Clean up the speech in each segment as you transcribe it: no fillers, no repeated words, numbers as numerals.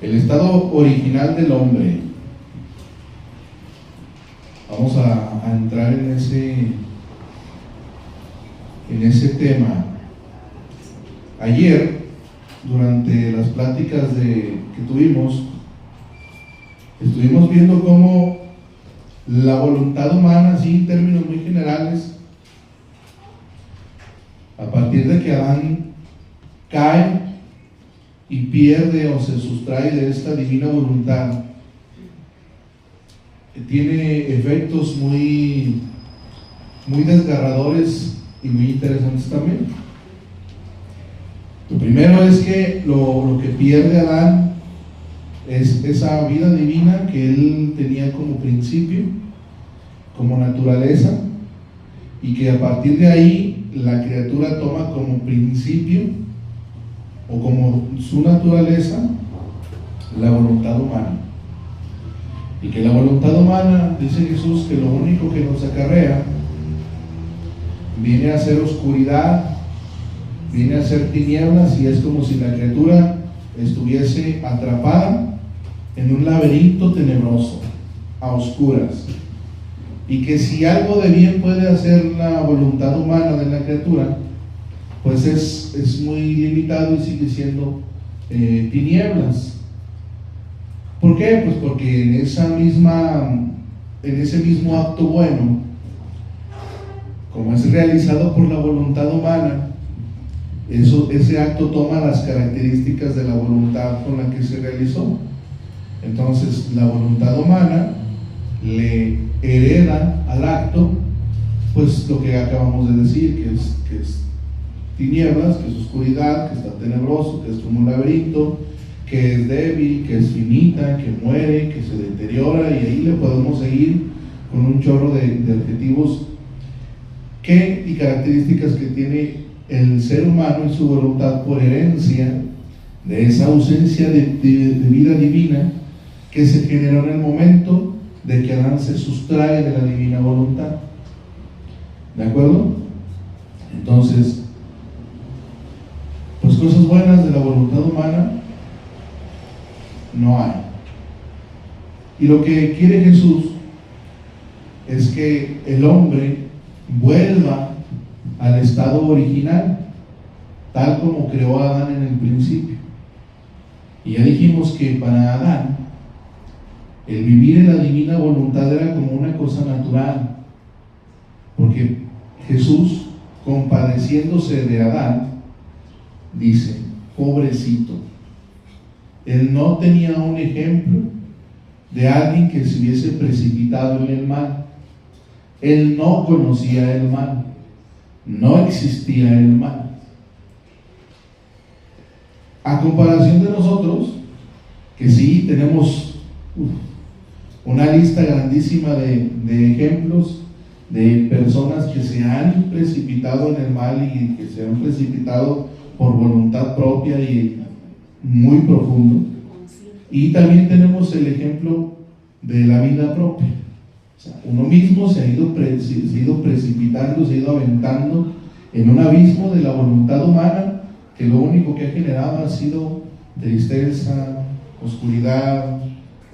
El estado original del hombre. Vamos a entrar en ese tema. Ayer, durante las pláticas que tuvimos, estuvimos viendo cómo la voluntad humana, así en términos muy generales, a partir de que Adán cae y pierde o se sustrae de esta divina voluntad, tiene efectos muy desgarradores y muy interesantes también. Lo primero es que lo que pierde Adán es esa vida divina que él tenía como principio, como naturaleza, y que a partir de ahí la criatura toma como principio o como su naturaleza la voluntad humana. Y que la voluntad humana, dice Jesús, que lo único que nos acarrea viene a ser oscuridad, viene a ser tinieblas, y es como si la criatura estuviese atrapada en un laberinto tenebroso, a oscuras. Y que si algo de bien puede hacer la voluntad humana de la criatura, pues es muy limitado y sigue siendo tinieblas. ¿Por qué? Pues porque en ese mismo acto bueno, como es realizado por la voluntad humana, ese acto toma las características de la voluntad con la que se realizó. Entonces la voluntad humana le hereda al acto pues lo que acabamos de decir, que es tinieblas, que es oscuridad, que está tenebroso, que es como un laberinto, que es débil, que es finita, que muere, que se deteriora, y ahí le podemos seguir con un chorro de adjetivos y características que tiene el ser humano y su voluntad por herencia de esa ausencia de vida divina que se generó en el momento de que Adán se sustrae de la divina voluntad. ¿De acuerdo? Entonces, pues cosas buenas de la voluntad humana no hay. Y lo que quiere Jesús es que el hombre vuelva al estado original, tal como creó a Adán en el principio. Y ya dijimos que para Adán el vivir en la divina voluntad era como una cosa natural, porque Jesús, compadeciéndose de Adán, dice: pobrecito. Él no tenía un ejemplo de alguien que se hubiese precipitado en el mal. Él no conocía el mal, no existía el mal. A comparación de nosotros, que sí tenemos una lista grandísima de ejemplos de personas que se han precipitado en el mal y que se han precipitado por voluntad propia y muy profundo. Y también tenemos el ejemplo de la vida propia. O sea, uno mismo se ha ido precipitando, se ha ido aventando en un abismo de la voluntad humana, que lo único que ha generado ha sido tristeza, oscuridad,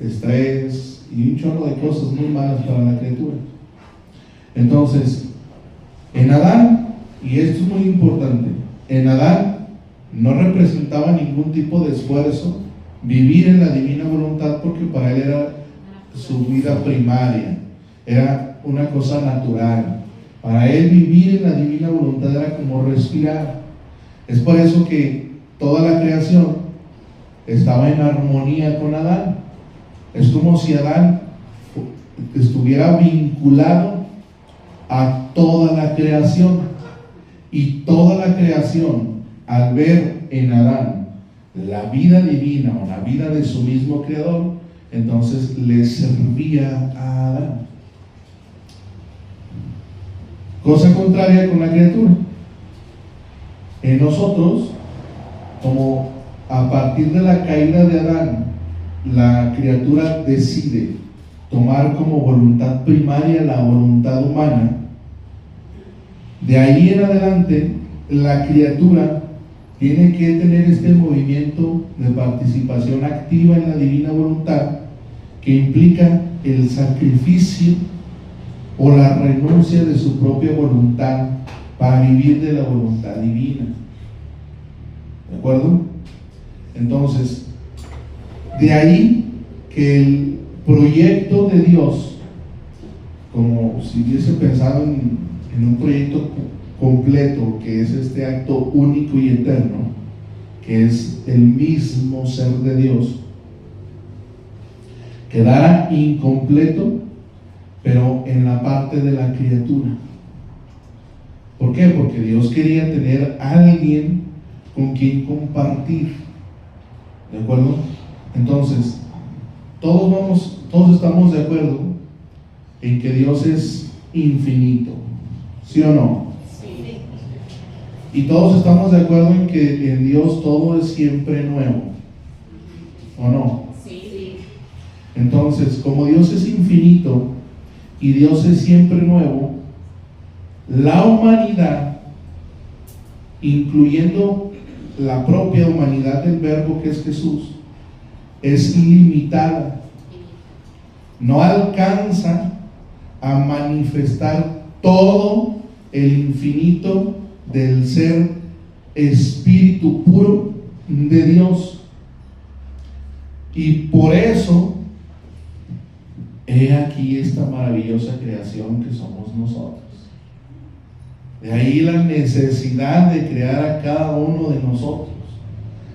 estrés y un chorro de cosas muy malas para la criatura. Entonces, en Adán, y esto es muy importante, en Adán no representaba ningún tipo de esfuerzo vivir en la divina voluntad, porque para él era su vida primaria, era una cosa natural. Para él vivir en la divina voluntad era como respirar. Es por eso que toda la creación estaba en armonía con Adán. Es como si Adán estuviera vinculado a toda la creación, y toda la creación, al ver en Adán la vida divina o la vida de su mismo creador, entonces le servía a Adán. Cosa contraria con la criatura. En nosotros, como a partir de la caída de Adán, la criatura decide tomar como voluntad primaria la voluntad humana, de ahí en adelante la criatura tiene que tener este movimiento de participación activa en la divina voluntad, que implica el sacrificio o la renuncia de su propia voluntad para vivir de la voluntad divina. ¿De acuerdo? Entonces, de ahí que el proyecto de Dios, como si hubiese pensado en un proyecto completo, que es este acto único y eterno, que es el mismo ser de Dios, quedara incompleto, pero en la parte de la criatura. ¿Por qué? Porque Dios quería tener a alguien con quien compartir. ¿De acuerdo? Entonces, todos estamos de acuerdo en que Dios es infinito, ¿sí o no? Sí. Y todos estamos de acuerdo en que en Dios todo es siempre nuevo, ¿o no? Sí. Entonces, como Dios es infinito y Dios es siempre nuevo, la humanidad, incluyendo la propia humanidad del Verbo que es Jesús, es limitada. No alcanza a manifestar todo el infinito del ser espíritu puro de Dios. Y por eso, he aquí esta maravillosa creación que somos nosotros. De ahí la necesidad de crear a cada uno de nosotros,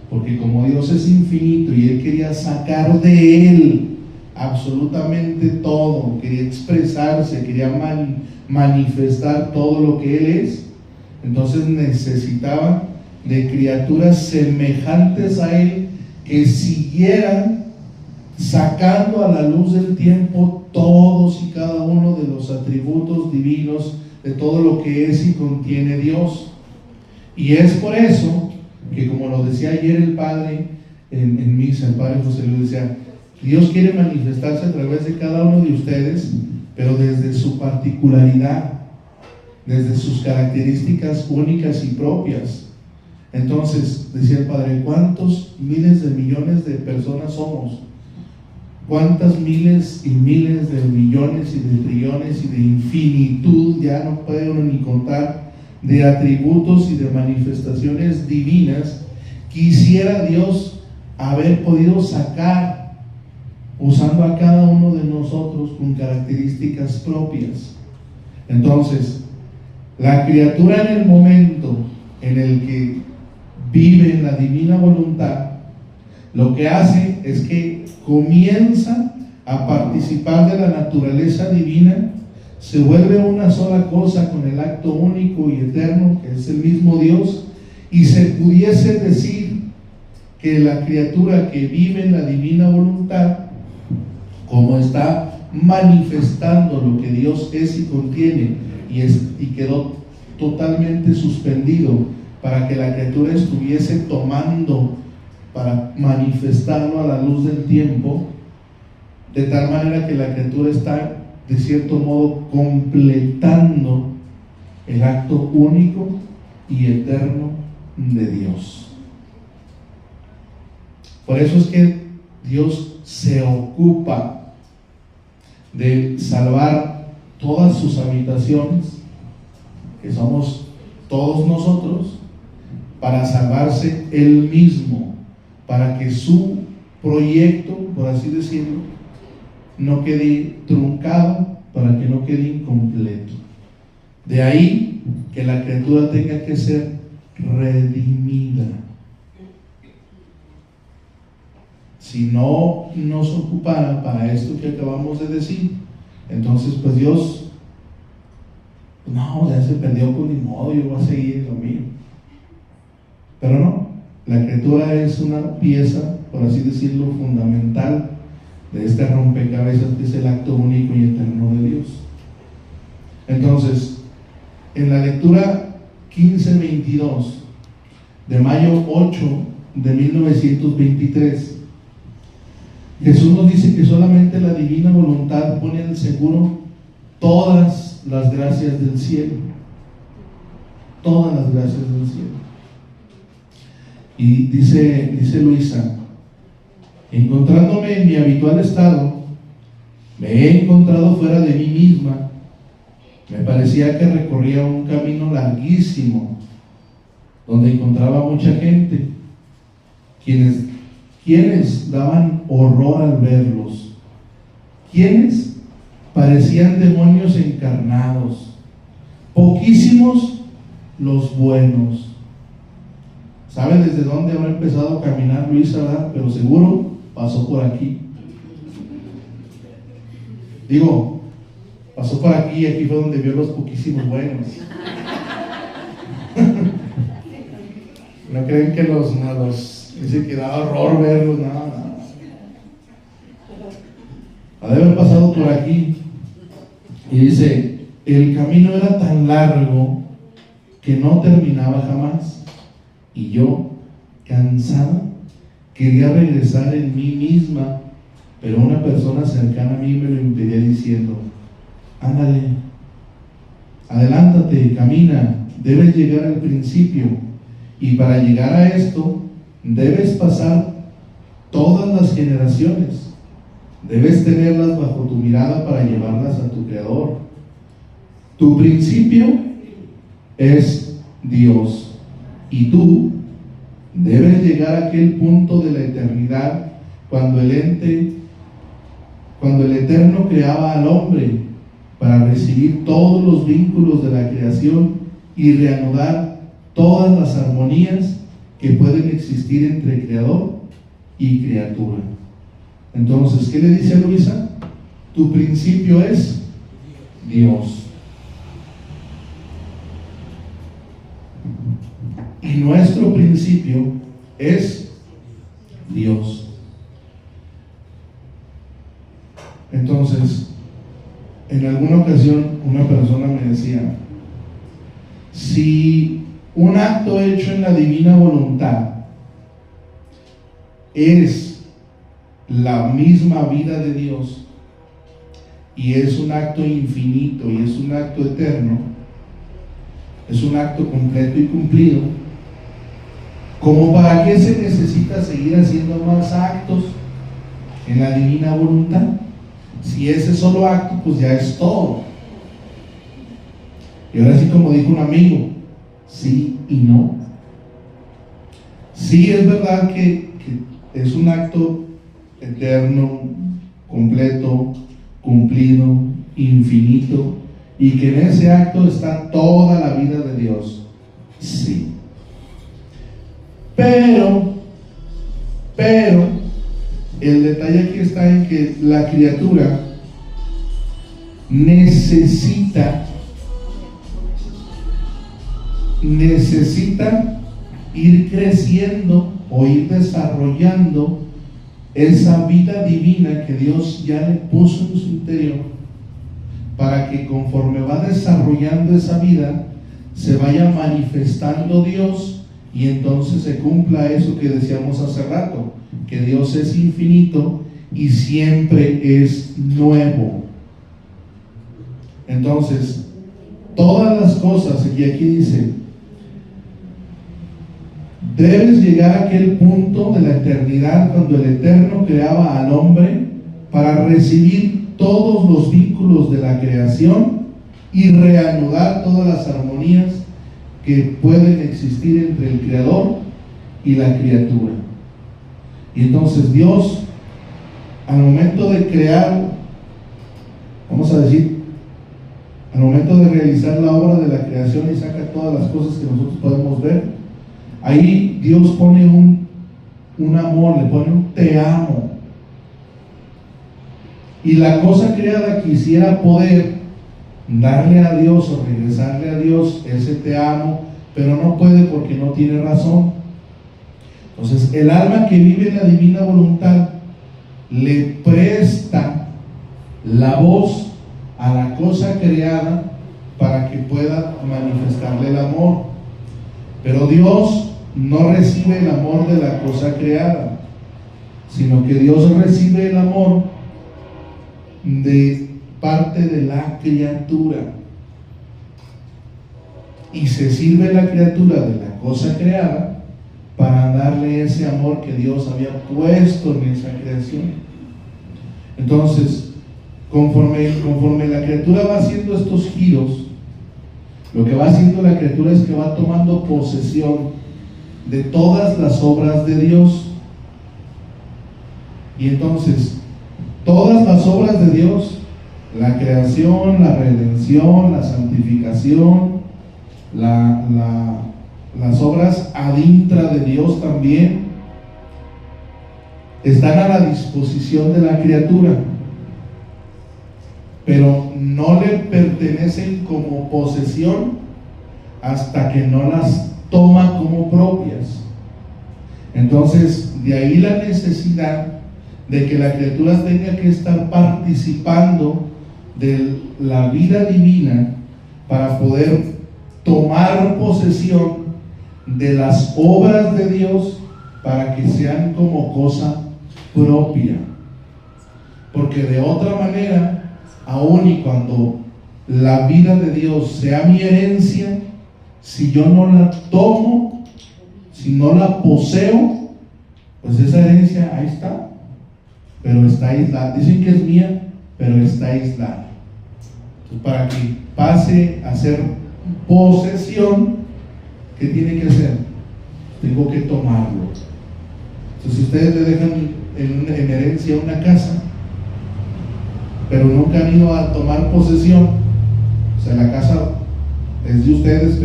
porque como Dios es infinito y Él quería sacar de Él absolutamente todo, quería expresarse, quería manifestar todo lo que Él es, entonces necesitaba de criaturas semejantes a Él que siguieran sacando a la luz del tiempo todos y cada uno de los atributos divinos, de todo lo que es y contiene Dios. Y es por eso que, como lo decía ayer el Padre en misa, el Padre José Luis decía, Dios quiere manifestarse a través de cada uno de ustedes, pero desde su particularidad, desde sus características únicas y propias. Entonces, decía el Padre, ¿cuántos miles de millones de personas somos? ¿Cuántas miles y miles de millones y de trillones y de infinitud, ya no puede uno ni contar, de atributos y de manifestaciones divinas quisiera Dios haber podido sacar, usando a cada uno de nosotros con características propias? Entonces, la criatura, en el momento en el que vive en la divina voluntad, lo que hace es que comienza a participar de la naturaleza divina, se vuelve una sola cosa con el acto único y eterno que es el mismo Dios, y se pudiese decir que la criatura que vive en la divina voluntad, como está manifestando lo que Dios es y contiene, y quedó totalmente suspendido para que la criatura estuviese tomando para manifestarlo a la luz del tiempo, de tal manera que la criatura está de cierto modo completando el acto único y eterno de Dios. Por eso es que Dios se ocupa de salvar todas sus habitaciones, que somos todos nosotros, para salvarse Él mismo, para que su proyecto, por así decirlo, no quede truncado, para que no quede incompleto. De ahí que la criatura tenga que ser redimida. Si no nos ocupara para esto que acabamos de decir, entonces pues Dios, no, ya se perdió, con ni modo, yo voy a seguir en lo mío. Pero no, la criatura es una pieza, por así decirlo, fundamental de este rompecabezas que es el acto único y eterno de Dios. Entonces, en la lectura 1522 de mayo 8 de 1923, Jesús nos dice que solamente la divina voluntad pone al seguro todas las gracias del cielo. Todas las gracias del cielo. Y dice Luisa: encontrándome en mi habitual estado, me he encontrado fuera de mí misma. Me parecía que recorría un camino larguísimo, donde encontraba mucha gente, quienes daban horror al verlos, quienes parecían demonios encarnados, poquísimos los buenos. ¿Sabe desde dónde habrá empezado a caminar Luisa, verdad? Pero seguro pasó por aquí. Digo, pasó por aquí y aquí fue donde vio los poquísimos buenos. No creen que dice que daba horror verlos, nada. Ha de haber pasado por aquí. Y dice: el camino era tan largo que no terminaba jamás. Y yo, cansada, quería regresar en mí misma, pero una persona cercana a mí me lo impedía diciendo: ándale, adelántate, camina, debes llegar al principio, y para llegar a esto debes pasar todas las generaciones, debes tenerlas bajo tu mirada para llevarlas a tu Creador. Tu principio es Dios, y tú debes llegar a aquel punto de la eternidad cuando el Eterno creaba al hombre para recibir todos los vínculos de la creación y reanudar todas las armonías que pueden existir entre creador y criatura. Entonces, ¿qué le dice a Luisa? Tu principio es Dios. Y nuestro principio es Dios. Entonces, en alguna ocasión una persona me decía: si un acto hecho en la divina voluntad es la misma vida de Dios y es un acto infinito y es un acto eterno, es un acto completo y cumplido, ¿como para qué se necesita seguir haciendo más actos en la divina voluntad? Si ese solo acto pues ya es todo. Y ahora sí, como dijo un amigo, sí y no. Sí, es verdad que es un acto eterno, completo, cumplido, infinito, y que en ese acto está toda la vida de Dios. Sí. Pero el detalle aquí está en que la criatura necesita ir creciendo o ir desarrollando esa vida divina que Dios ya le puso en su interior, para que conforme va desarrollando esa vida se vaya manifestando Dios, y entonces se cumpla eso que decíamos hace rato, que Dios es infinito y siempre es nuevo. Entonces, todas las cosas, y aquí dice, debes llegar a aquel punto de la eternidad cuando el Eterno creaba al hombre para recibir todos los vínculos de la creación y reanudar todas las armonías que pueden existir entre el Creador y la criatura. Y entonces Dios, al momento de crear, vamos a decir, al momento de realizar la obra de la creación y saca todas las cosas que nosotros podemos ver, ahí Dios pone un amor, le pone un te amo. Y la cosa creada quisiera poder darle a Dios o regresarle a Dios ese te amo, pero no puede porque no tiene razón. Entonces el alma que vive en la divina voluntad le presta la voz a la cosa creada para que pueda manifestarle el amor. Pero Dios no recibe el amor de la cosa creada, sino que Dios recibe el amor de parte de la criatura, y se sirve la criatura de la cosa creada para darle ese amor que Dios había puesto en esa creación. Entonces, conforme la criatura va haciendo estos giros, lo que va haciendo la criatura es que va tomando posesión de todas las obras de Dios. Y entonces, todas las obras de Dios, la creación, la redención, la santificación, las obras ad intra de Dios también, están a la disposición de la criatura, pero no le pertenecen como posesión hasta que no las toma como propias. Entonces, de ahí la necesidad de que la criatura tenga que estar participando de la vida divina para poder tomar posesión de las obras de Dios para que sean como cosa propia. Porque de otra manera, aun y cuando la vida de Dios sea mi herencia, si yo no la tomo, si no la poseo, pues esa herencia ahí está, pero está aislada. Dicen que es mía, pero está aislada. Entonces, para que pase a ser posesión, ¿qué tiene que hacer? Tengo que tomarlo. Entonces, si ustedes le dejan en herencia una casa, pero nunca han ido a tomar posesión, o sea, la casa es de ustedes,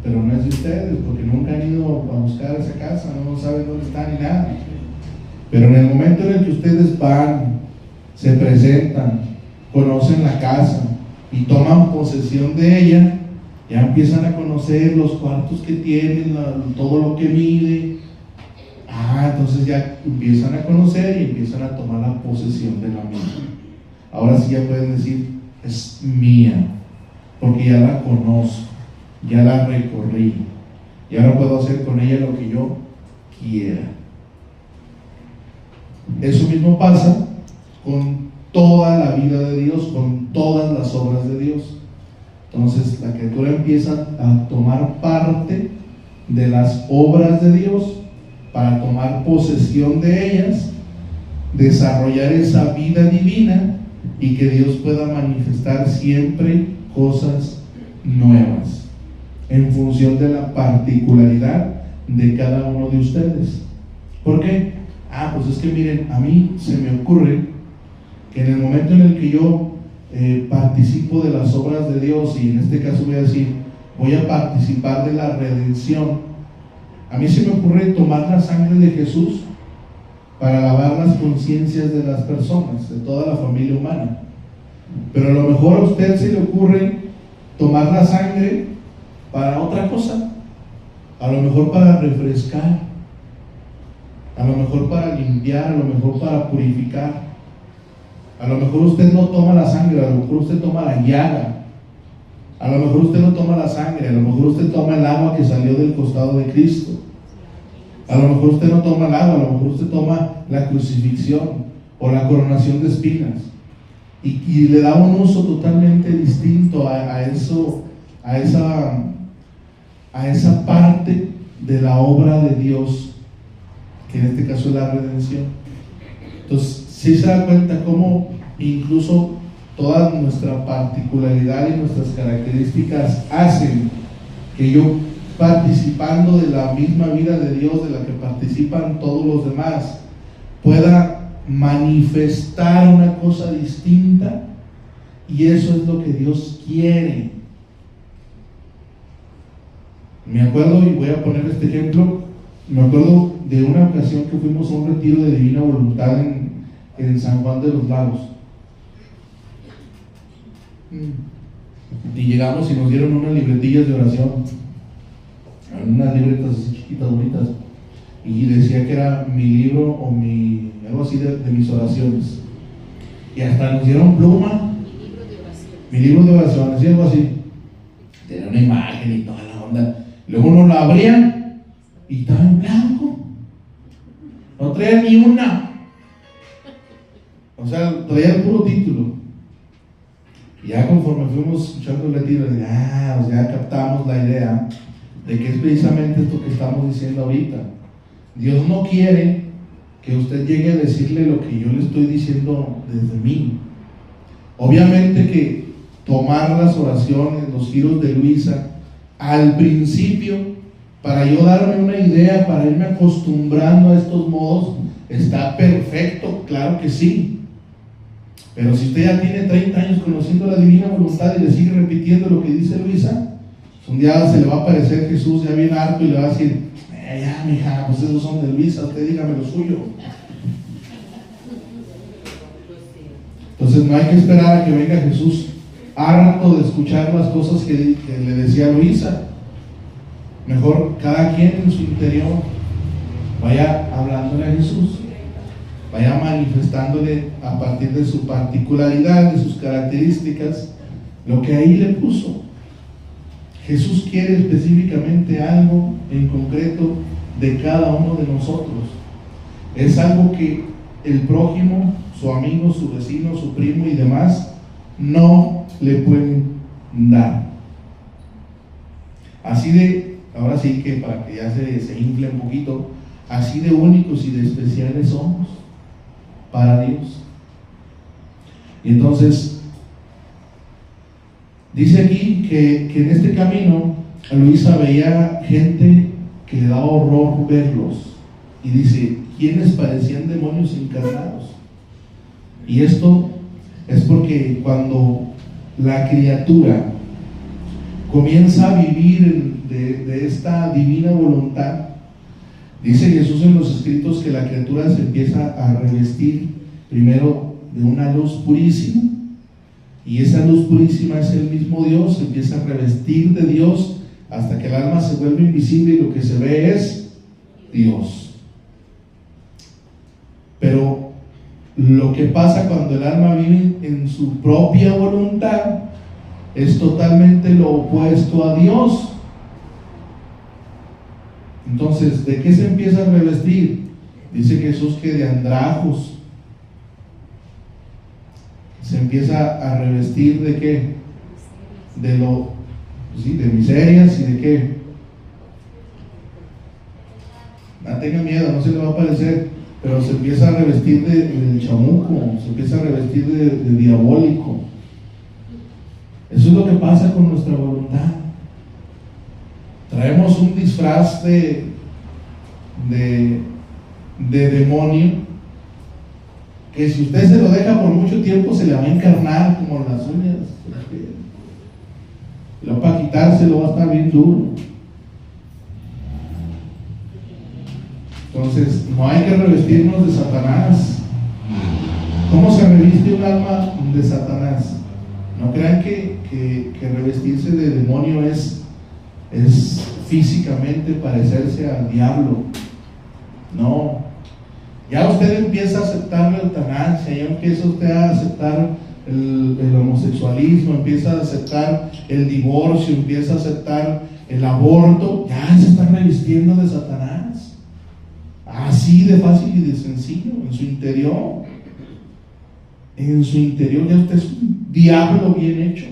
pero no es de ustedes, porque nunca han ido a buscar esa casa, no saben dónde está ni nada. Pero en el momento en el que ustedes van, se presentan, conocen la casa y toman posesión de ella, ya empiezan a conocer los cuartos que tienen, todo lo que mide. Entonces ya empiezan a conocer y empiezan a tomar la posesión de la misma. Ahora sí ya pueden decir, es mía, porque ya la conozco, ya la recorrí, y ahora puedo hacer con ella lo que yo quiera. Eso mismo pasa con toda la vida de Dios, con todas las obras de Dios. Entonces la criatura empieza a tomar parte de las obras de Dios para tomar posesión de ellas, desarrollar esa vida divina y que Dios pueda manifestar siempre cosas nuevas en función de la particularidad de cada uno de ustedes. ¿Por qué? Pues es que miren, a mí se me ocurre que en el momento en el que yo participo de las obras de Dios, y en este caso voy a decir, voy a participar de la redención, a mí se me ocurre tomar la sangre de Jesús para lavar las conciencias de las personas, de toda la familia humana. Pero a lo mejor a usted se le ocurre tomar la sangre para otra cosa, a lo mejor para refrescar, a lo mejor para limpiar, a lo mejor para purificar. A lo mejor usted no toma la sangre, a lo mejor usted toma la llaga. A lo mejor usted no toma la sangre, a lo mejor usted toma el agua que salió del costado de Cristo. A lo mejor usted no toma el agua, a lo mejor usted toma la crucifixión o la coronación de espinas. Y le da un uso totalmente distinto a esa parte de la obra de Dios, que en este caso es la redención. Entonces, sí se da cuenta cómo incluso toda nuestra particularidad y nuestras características hacen que yo, participando de la misma vida de Dios de la que participan todos los demás, pueda manifestar una cosa distinta, y eso es lo que Dios quiere. Me acuerdo, y voy a poner este ejemplo, me acuerdo de una ocasión que fuimos a un retiro de Divina Voluntad en San Juan de los Lagos, y llegamos y nos dieron unas libretillas de oración, unas libretas así chiquitas, bonitas, y decía que era mi libro o algo así de mis oraciones, y hasta nos dieron pluma, mi libro de oraciones, y algo así, tenía una imagen y toda la onda. Luego uno lo abrían y estaba en blanco, no traía ni una, o sea, traía el puro título. Y ya conforme fuimos escuchando el retiro, ya captamos la idea. de que es precisamente esto que estamos diciendo ahorita. Dios no quiere que usted llegue a decirle lo que yo le estoy diciendo desde mí. Obviamente que tomar las oraciones, los giros de Luisa al principio, para yo darme una idea, para irme acostumbrando a estos modos, está perfecto, claro que sí. Pero si usted ya tiene 30 años conociendo la divina voluntad y le sigue repitiendo lo que dice Luisa, un día se le va a aparecer Jesús ya bien harto y le va a decir: ya, mija, pues esos son de Luisa, usted dígame lo suyo. Entonces no hay que esperar a que venga Jesús harto de escuchar las cosas que le decía Luisa. Mejor cada quien en su interior vaya hablándole a Jesús, vaya manifestándole a partir de su particularidad, de sus características, lo que ahí le puso. Jesús quiere específicamente algo en concreto de cada uno de nosotros. Es algo que el prójimo, su amigo, su vecino, su primo y demás no le pueden dar. Así de, ahora sí que para que ya se infle un poquito, así de únicos y de especiales somos para Dios. Y entonces dice aquí que en este camino Luisa veía gente que le daba horror verlos, y dice: ¿quiénes parecían demonios encarnados? Y esto es porque cuando la criatura comienza a vivir de esta divina voluntad, dice Jesús en los escritos que la criatura se empieza a revestir primero de una luz purísima, y esa luz purísima es el mismo Dios. Se empieza a revestir de Dios hasta que el alma se vuelve invisible y lo que se ve es Dios. Pero lo que pasa cuando el alma vive en su propia voluntad es totalmente lo opuesto a Dios. Entonces, ¿de qué se empieza a revestir? Dice Jesús que de andrajos. Se empieza a revestir ¿de qué? De miserias y de qué. No tenga miedo, no se le va a aparecer, pero se empieza a revestir de chamuco, se empieza a revestir de diabólico. Eso es lo que pasa con nuestra voluntad. Traemos un disfraz de demonio, que si usted se lo deja por mucho tiempo se le va a encarnar como las uñas. Y luego para quitárselo va a estar bien duro. Entonces no hay que revestirnos de Satanás. ¿Cómo se reviste un alma de Satanás? No crean que revestirse de demonio es físicamente parecerse al diablo. No. Ya usted empieza a aceptar la eutanasia, ya empieza usted a aceptar el homosexualismo, empieza a aceptar el divorcio, empieza a aceptar el aborto, ya se está revistiendo de Satanás. Así de fácil y de sencillo. En su interior ya usted es un diablo bien hecho.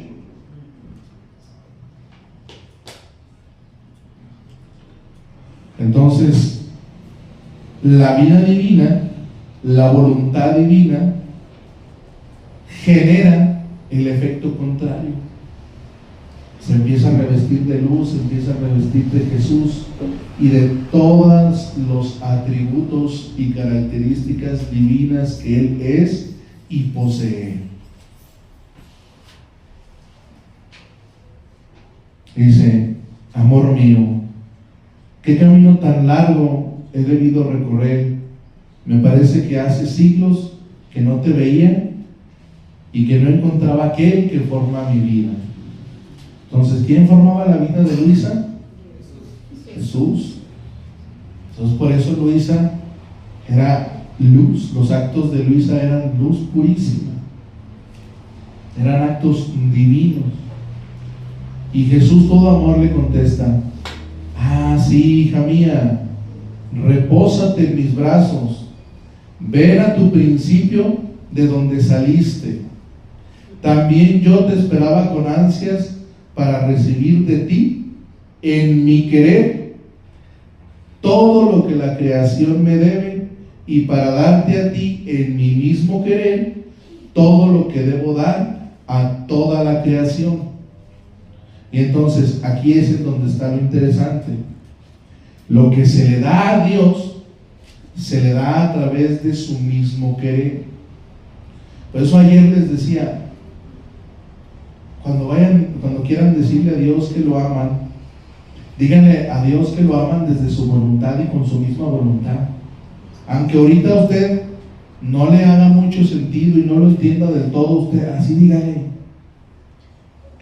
Entonces, la vida divina, la voluntad divina, genera el efecto contrario. Se empieza a revestir de luz, se empieza a revestir de Jesús y de todos los atributos y características divinas que Él es y posee. Dice: amor mío, ¿qué camino tan largo he debido recorrer? Me parece que hace siglos que no te veía y que no encontraba aquel que forma mi vida. Entonces, ¿quién formaba la vida de Luisa? Jesús. Entonces, por eso Luisa era luz. Los actos de Luisa eran luz purísima, eran actos divinos. Y Jesús, todo amor, le contesta: ah, sí, hija mía, repósate en mis brazos, ven a tu principio de donde saliste. También yo te esperaba con ansias para recibir de ti en mi querer todo lo que la creación me debe, y para darte a ti en mi mismo querer todo lo que debo dar a toda la creación. Y entonces aquí es en donde está lo interesante. Lo que se le da a Dios se le da a través de su mismo querer. Por eso ayer les decía, cuando quieran decirle a Dios que lo aman, díganle a Dios que lo aman desde su voluntad y con su misma voluntad. Aunque ahorita a usted no le haga mucho sentido y no lo entienda del todo, usted así dígale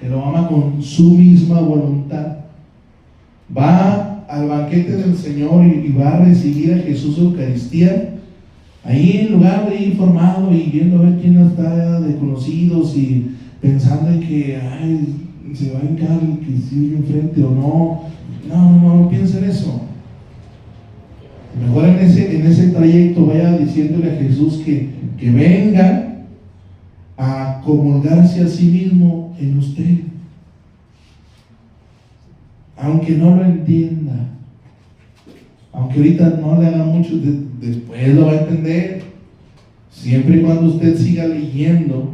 que lo ama con su misma voluntad. Va al banquete del Señor y va a recibir a Jesús de Eucaristía, ahí en lugar de ir formado y viendo a ver quién está de conocidos y pensando en que se va a hincar el que sigue enfrente o no piensen eso. Mejor en ese trayecto vaya diciéndole a Jesús que venga a comulgarse a sí mismo en usted, aunque no lo entienda, aunque ahorita no le haga mucho, después lo va a entender, siempre y cuando usted siga leyendo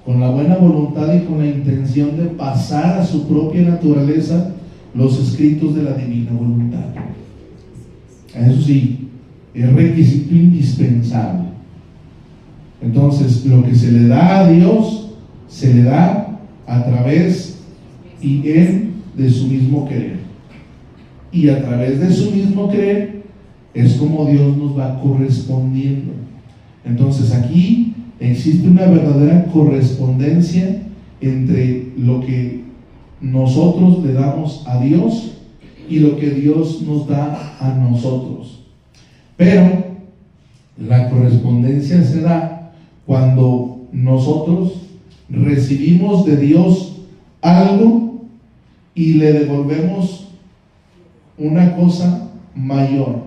con la buena voluntad y con la intención de pasar a su propia naturaleza los escritos de la divina voluntad. Eso sí, es requisito indispensable. Entonces, lo que se le da a Dios, se le da a través y en de su mismo querer. Y a través de su mismo querer es como Dios nos va correspondiendo. Entonces, aquí existe una verdadera correspondencia entre lo que nosotros le damos a Dios y lo que Dios nos da a nosotros. Pero la correspondencia se da cuando nosotros recibimos de Dios algo y le devolvemos una cosa mayor,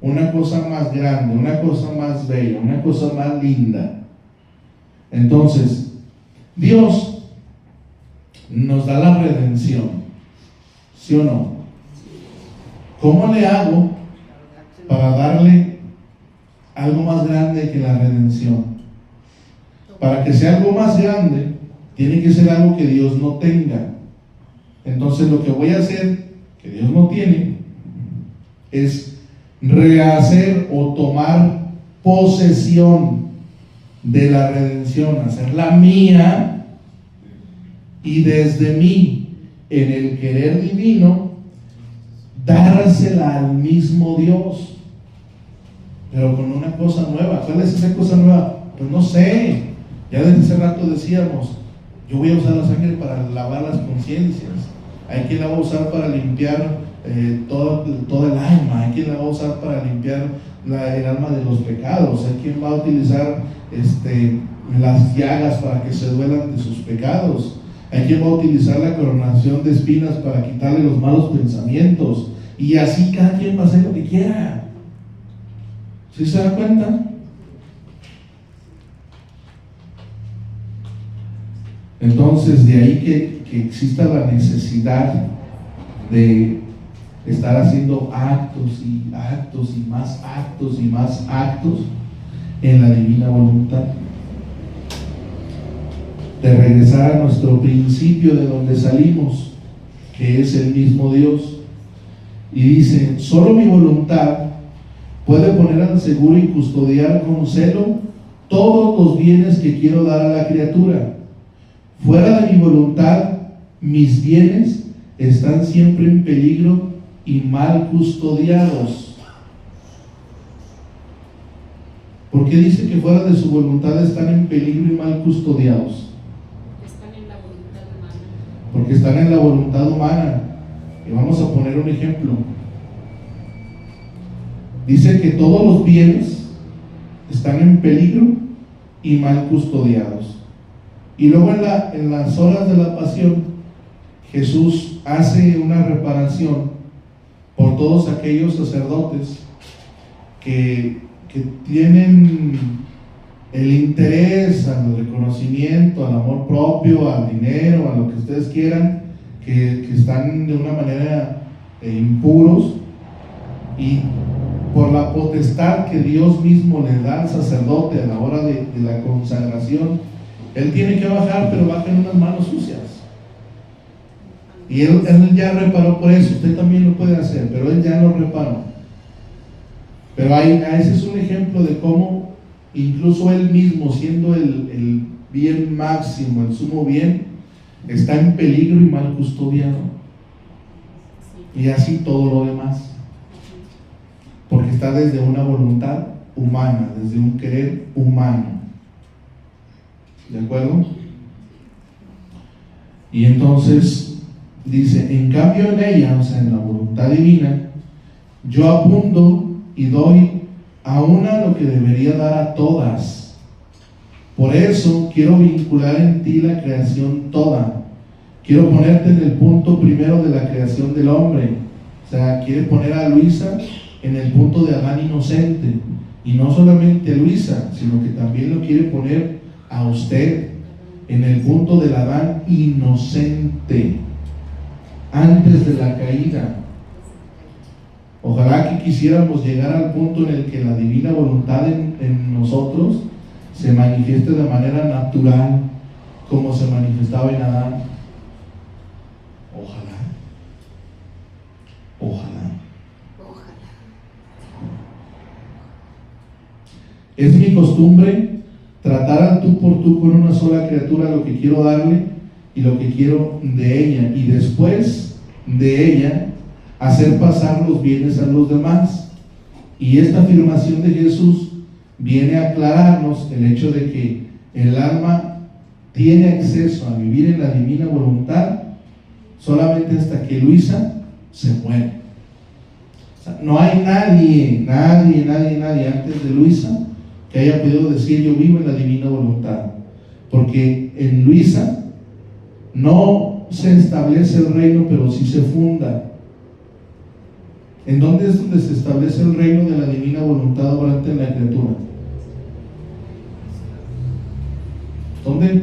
una cosa más grande, una cosa más bella, una cosa más linda. Entonces, Dios nos da la redención, ¿sí o no? ¿Cómo le hago para darle algo más grande que la redención? Para que sea algo más grande, tiene que ser algo que Dios no tenga. Entonces lo que voy a hacer, que Dios no tiene, es rehacer o tomar posesión de la redención, hacerla mía, y desde mí, en el querer divino, dársela al mismo Dios, pero con una cosa nueva. ¿Cuál es esa cosa nueva? Pues no sé, ya desde hace rato decíamos, yo voy a usar la sangre para lavar las conciencias, hay quien la va a usar para limpiar todo el alma, hay quien la va a usar para limpiar el alma de los pecados, hay quien va a utilizar las llagas para que se duelan de sus pecados, hay quien va a utilizar la coronación de espinas para quitarle los malos pensamientos, y así cada quien va a hacer lo que quiera. ¿Sí se da cuenta? Entonces, de ahí que exista la necesidad de estar haciendo actos y actos y más actos y más actos en la divina voluntad, de regresar a nuestro principio de donde salimos, que es el mismo Dios. Y dice, solo mi voluntad puede poner al seguro y custodiar con celo todos los bienes que quiero dar a la criatura. Fuera de mi voluntad, mis bienes están siempre en peligro y mal custodiados. ¿Por qué dice que fuera de su voluntad están en peligro y mal custodiados? Están en la voluntad humana. Porque están en la voluntad humana. Y vamos a poner un ejemplo. Dice que todos los bienes están en peligro y mal custodiados. Y luego en las horas de la pasión, Jesús hace una reparación por todos aquellos sacerdotes que tienen el interés al reconocimiento, al amor propio, al dinero, a lo que ustedes quieran, que están de una manera impuros, y por la potestad que Dios mismo le da al sacerdote a la hora de la consagración, él tiene que bajar, pero baja en unas manos sucias. Y él ya reparó por eso. Usted también lo puede hacer, pero él ya lo reparó. Pero ese es un ejemplo de cómo incluso él mismo, siendo el bien máximo, el sumo bien, está en peligro y mal custodiado. Y así todo lo demás, porque está desde una voluntad humana, desde un querer humano. ¿De acuerdo? Y entonces dice, en cambio en ella, o sea, en la voluntad divina, yo abundo y doy a una lo que debería dar a todas. Por eso quiero vincular en ti la creación toda. Quiero ponerte en el punto primero de la creación del hombre. O sea, quiere poner a Luisa en el punto de Adán inocente. Y no solamente a Luisa, sino que también lo quiere poner a usted en el punto del Adán inocente, antes de la caída. Ojalá que quisiéramos llegar al punto en el que la divina voluntad en nosotros se manifieste de manera natural, como se manifestaba en Adán. Ojalá. Es mi costumbre tratar al tú por tú con una sola criatura lo que quiero darle y lo que quiero de ella, y después de ella hacer pasar los bienes a los demás. Y esta afirmación de Jesús viene a aclararnos el hecho de que el alma tiene acceso a vivir en la divina voluntad solamente hasta que Luisa se muere. O sea, no hay nadie antes de Luisa que haya podido decir yo vivo en la divina voluntad, porque en Luisa no se establece el reino, pero sí se funda. ¿En dónde es donde se establece el reino de la divina voluntad obrante en la criatura? ¿Dónde?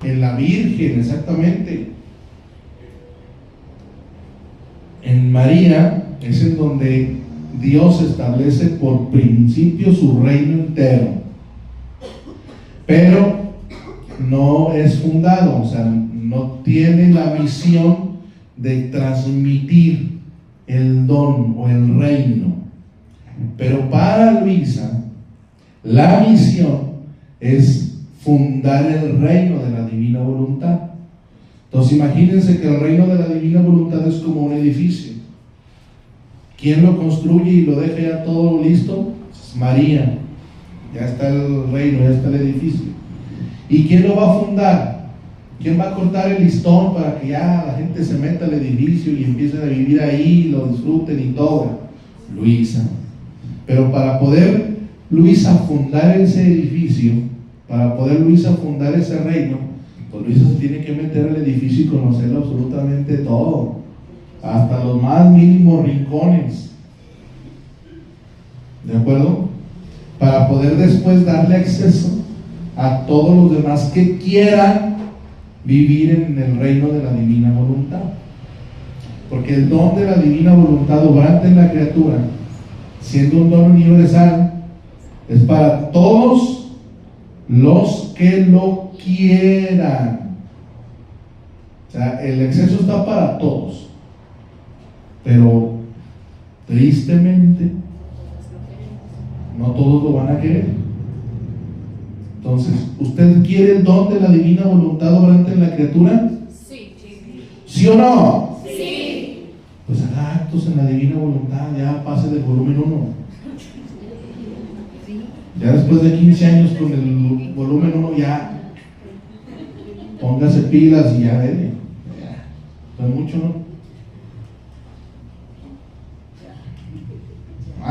En la Virgen, exactamente. En María es en donde Dios establece por principio su reino entero, pero no es fundado, o sea, no tiene la misión de transmitir el don o el reino. Pero para Luisa, la misión es fundar el reino de la divina voluntad. Entonces imagínense que el reino de la divina voluntad es como un edificio. ¿Quién lo construye y lo deja ya todo listo? Es María. Ya está el reino, ya está el edificio. ¿Y quién lo va a fundar? ¿Quién va a cortar el listón para que ya la gente se meta al edificio y empiece a vivir ahí, lo disfruten y todo? Luisa. Pero para poder Luisa fundar ese edificio, para poder Luisa fundar ese reino, pues Luisa se tiene que meter al edificio y conocer absolutamente todo, hasta los más mínimos rincones. ¿De acuerdo? Para poder después darle acceso a todos los demás que quieran vivir en el reino de la divina voluntad. Porque el don de la divina voluntad obrante en la criatura, siendo un don universal, es para todos los que lo quieran. O sea, el acceso está para todos, pero tristemente no todos lo van a querer. Entonces, ¿usted quiere el don de la divina voluntad obrante en la criatura? Sí. ¿Sí o no? Sí. Pues haga actos en la divina voluntad, ya pase del volumen 1. Ya después de 15 años con el volumen 1 ya póngase pilas y ya debe. No es mucho, ¿no?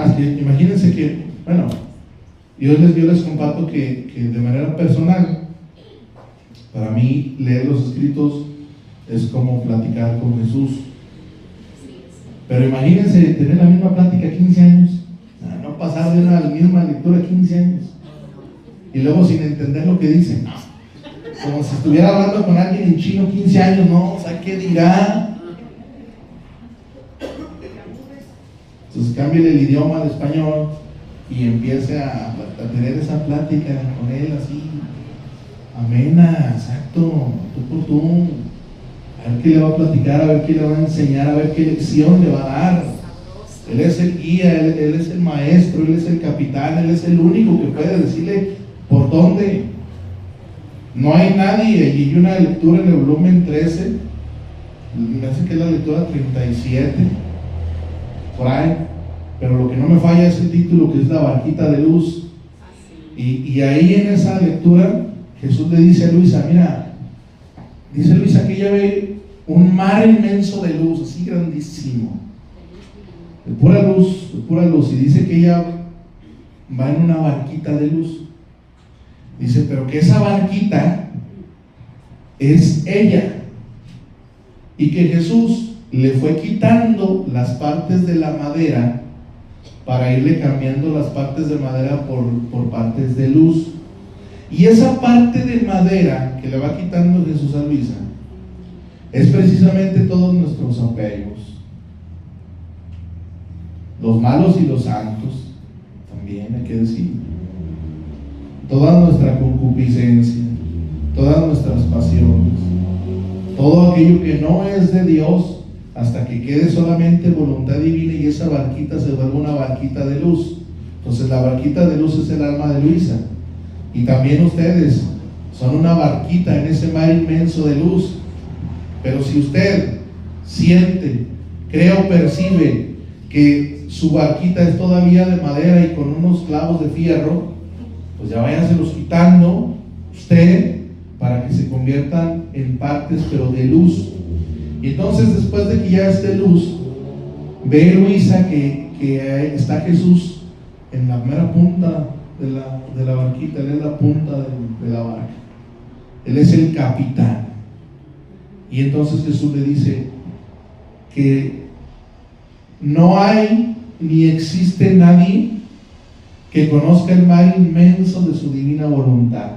Es que imagínense que, bueno, yo les comparto que de manera personal, para mí leer los escritos es como platicar con Jesús. Pero imagínense tener la misma plática 15 años, no pasar de una misma lectura 15 años y luego sin entender lo que dice. como si estuviera hablando con alguien en chino, 15 años, ¿no? O sea, ¿qué dirá? Entonces cámbiale el idioma al español y empiece a tener esa plática con él así, amena, exacto, tú por tú, a ver qué le va a platicar, a ver qué le va a enseñar, a ver qué lección le va a dar. Él es el guía, él es el maestro, él es el capitán, él es el único que puede decirle por dónde. No hay nadie. Y hay una lectura en el volumen 13, me hace que es la lectura 37, por ahí, pero lo que no me falla es el título, que es la barquita de luz. Y ahí en esa lectura Jesús le dice a Luisa, mira, dice Luisa que ella ve un mar inmenso de luz, así grandísimo, de pura luz, y dice que ella va en una barquita de luz. Dice, pero que esa barquita es ella, y que Jesús le fue quitando las partes de la madera para irle cambiando las partes de madera por partes de luz. Y esa parte de madera que le va quitando Jesús a Luisa es precisamente todos nuestros apegos, los malos y los santos, también hay que decir, toda nuestra concupiscencia, todas nuestras pasiones, todo aquello que no es de Dios, hasta que quede solamente voluntad divina y esa barquita se vuelve una barquita de luz. Entonces la barquita de luz es el alma de Luisa, y también ustedes son una barquita en ese mar inmenso de luz. Pero si usted siente, cree o percibe que su barquita es todavía de madera y con unos clavos de fierro, pues ya váyanselos quitando usted, para que se conviertan en partes pero de luz. Y entonces, después de que ya esté luz, ve Luisa que está Jesús en la mera punta de la barquita. Él es la punta de la barca, Él es el capitán. Y entonces Jesús le dice que no hay ni existe nadie que conozca el mar inmenso de su divina voluntad,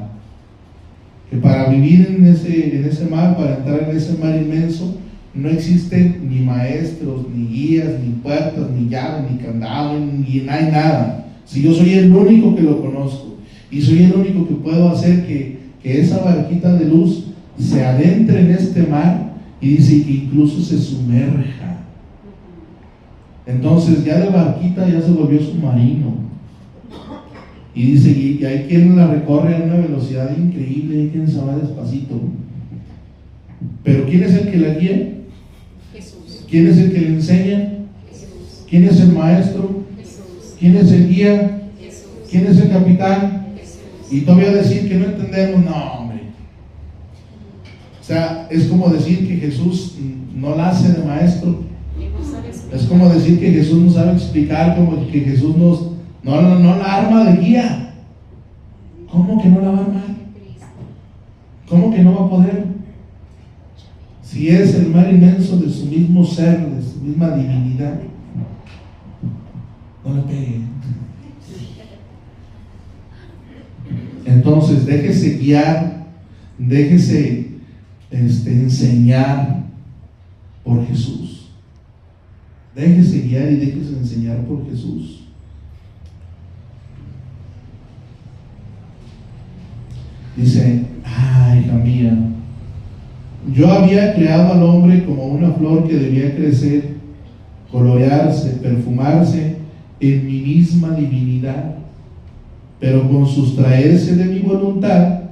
que para vivir en ese mar, para entrar en ese mar inmenso, no existen ni maestros, ni guías, ni puertas, ni llaves, ni candado, ni no hay nada. Si yo soy el único que lo conozco, y soy el único que puedo hacer que esa barquita de luz se adentre en este mar, y dice que incluso se sumerja. Entonces ya la barquita ya se volvió submarino. Y dice, y hay quien la recorre a una velocidad increíble, hay quien se va despacito. Pero ¿quién es el que la guía? Jesús. ¿Quién es el que le enseña? Jesús. ¿Quién es el maestro? Jesús. ¿Quién es el guía? Jesús. ¿Quién es el capitán? Jesús. Y todavía decir que no entendemos, no, hombre. O sea, es como decir que Jesús no la hace de maestro. Es como decir que Jesús no sabe explicar, como que Jesús no la arma de guía. ¿Cómo que no la va a armar? ¿Cómo que no va a poder? Si es el mar inmenso de su mismo ser, de su misma divinidad. No le pegue. Entonces déjese guiar, déjese enseñar por Jesús. Déjese guiar y déjese enseñar por Jesús. Dice, hija mía, yo había creado al hombre como una flor que debía crecer, colorearse, perfumarse en mi misma divinidad, pero con sustraerse de mi voluntad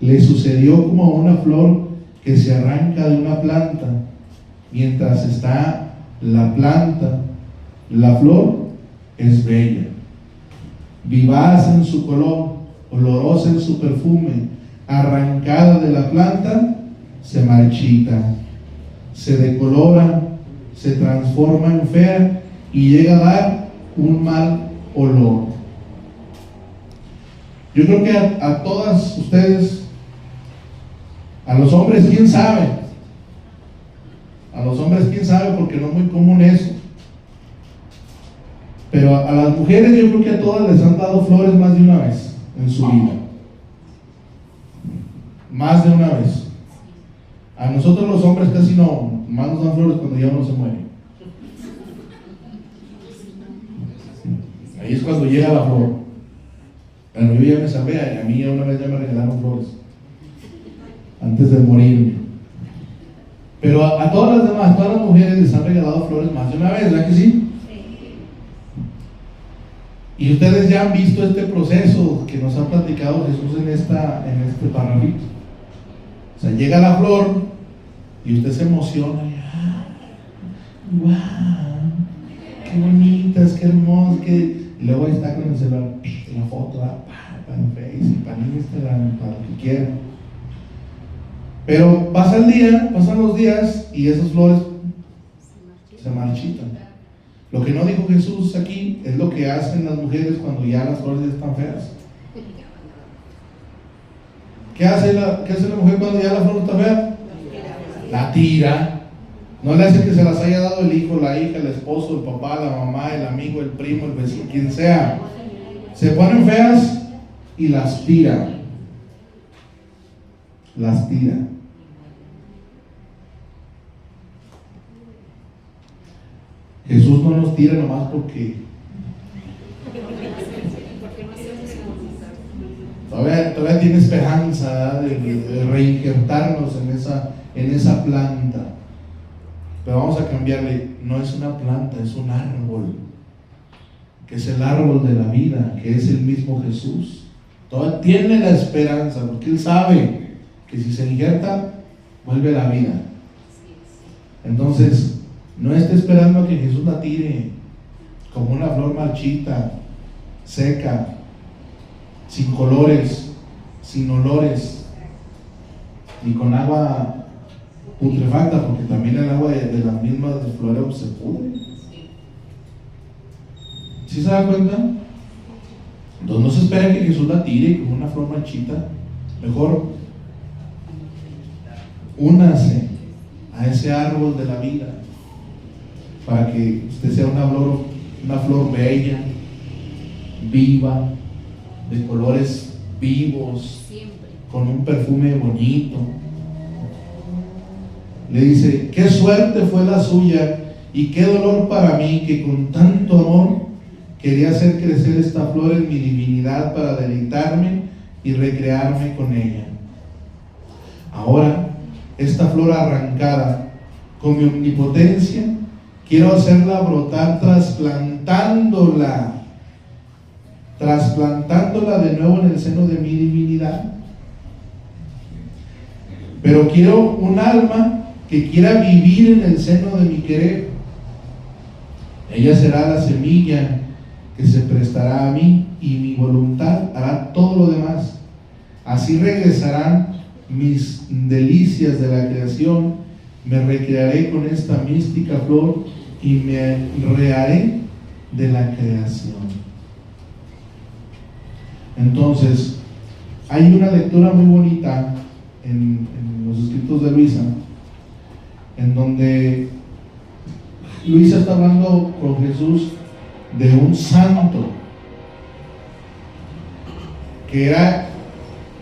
le sucedió como a una flor que se arranca de una planta. Mientras está la planta, la flor es bella, vivaz en su color, olorosa en su perfume. Arrancada de la planta, se marchita, se decolora, se transforma en fea y llega a dar un mal olor. Yo creo que a todas ustedes, a los hombres, quién sabe, porque no es muy común eso, pero a las mujeres yo creo que a todas les han dado flores más de una vez en su vida. más de una vez. A nosotros los hombres casi no, más nos dan flores cuando ya uno se muere. Ahí es cuando llega la flor. Pero yo ya me sabía, y a mí ya una vez ya me regalaron flores antes de morir. Pero a todas las demás, todas las mujeres les han regalado flores más de una vez, ¿verdad que sí? Y ustedes ya han visto este proceso que nos ha platicado Jesús en este parrafito. O sea, llega la flor y usted se emociona. ¡Wow! ¡Qué bonitas, qué hermosas! Y luego ahí está con el celular, la foto, para el Facebook, para Instagram, para lo que quiera. Pero pasan los días y esas flores se marchitan. Lo que no dijo Jesús aquí es lo que hacen las mujeres cuando ya las flores ya están feas. ¿Qué hace la mujer cuando ya la flor está fea? La tira. No le hace que se las haya dado el hijo, la hija, el esposo, el papá, la mamá, el amigo, el primo, el vecino, quien sea. Se ponen feas y las tira. Las tira. Jesús no nos tira nomás porque todavía tiene esperanza, ¿verdad?, de reinjertarnos en esa planta. Pero vamos a cambiarle, no es una planta, es un árbol, que es el árbol de la vida, que es el mismo Jesús. Todavía tiene la esperanza, porque Él sabe que si se injerta, vuelve a la vida. Entonces, no esté esperando a que Jesús la tire como una flor marchita, seca, sin colores, sin olores, ni con agua putrefacta, porque también el agua de las mismas flores se pudre. ¿Sí se da cuenta? Entonces no se espera que Jesús la tire como una flor marchita. Mejor únase a ese árbol de la vida, para que usted sea una flor bella, viva, de colores vivos, con un perfume bonito. Le dice: qué suerte fue la suya y qué dolor para mí, que con tanto amor quería hacer crecer esta flor en mi divinidad para deleitarme y recrearme con ella. Ahora, esta flor arrancada con mi omnipotencia, quiero hacerla brotar trasplantándola de nuevo en el seno de mi divinidad. Pero quiero un alma que quiera vivir en el seno de mi querer. Ella será la semilla que se prestará a mí, y mi voluntad hará todo lo demás. Así regresarán mis delicias de la creación, me recrearé con esta mística flor y me reharé de la creación. Entonces, hay una lectura muy bonita en los escritos de Luisa, en donde Luisa está hablando con Jesús de un santo que era